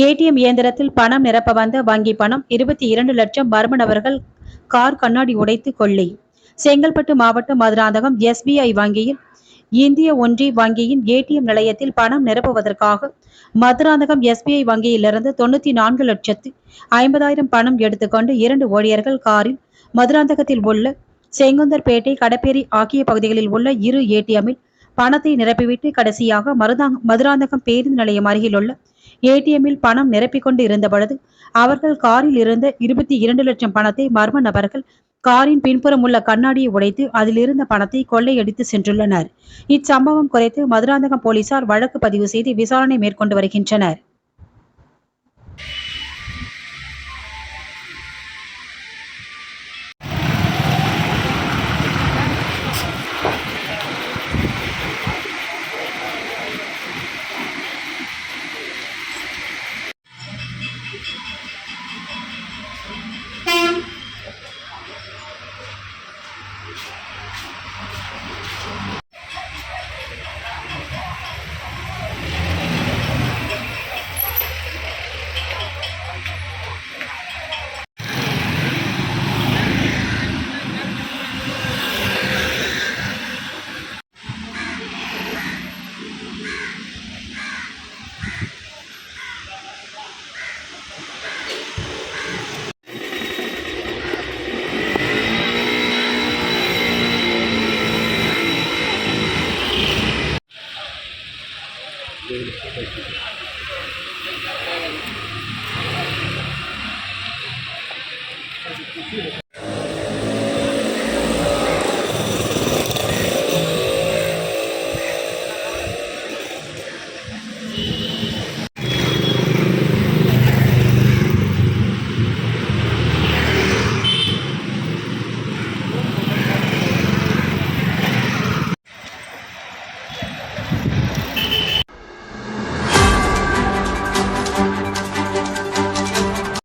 ATM இயந்திரத்தில் பணம் நிரப்ப வந்த வங்கி பணம் 22 லட்சம் மர்ம நபர்கள் கார் கண்ணாடி உடைத்து கொள்ளை. செங்கல்பட்டு மாவட்டம் மதுராந்தகம் எஸ்பிஐ வங்கியில் இந்திய ஒன்றி வங்கியின் ஏடிஎம் நிலையத்தில் பணம் நிரப்புவதற்காக மதுராந்தகம் எஸ்பிஐ வங்கியிலிருந்து 94,50,000 பணம் எடுத்துக்கொண்டு 2 ஊழியர்கள் காரில் மதுராந்தகத்தில் உள்ள செங்குந்தர்பேட்டை, கடப்பேரி ஆகிய பகுதிகளில் உள்ள இரு ஏடிஎம்மில் பணத்தை நிரப்பிவிட்டு கடைசியாக மதுராந்தகம் பேருந்து நிலையம் அருகில் உள்ள ஏடிஎம்மில் பணம் நிரப்பிக் கொண்டு இருந்த பொழுது அவர்கள் காரில் இருந்த 22 லட்சம் பணத்தை மர்ம நபர்கள் காரின் பின்புறம் உள்ள கண்ணாடியை உடைத்து அதில் இருந்த பணத்தை கொள்ளையடித்து சென்றுள்ளனர். இச்சம்பவம் குறித்து மதுராந்தகம் போலீசார் வழக்கு பதிவு செய்து விசாரணை மேற்கொண்டு வருகின்றனர்.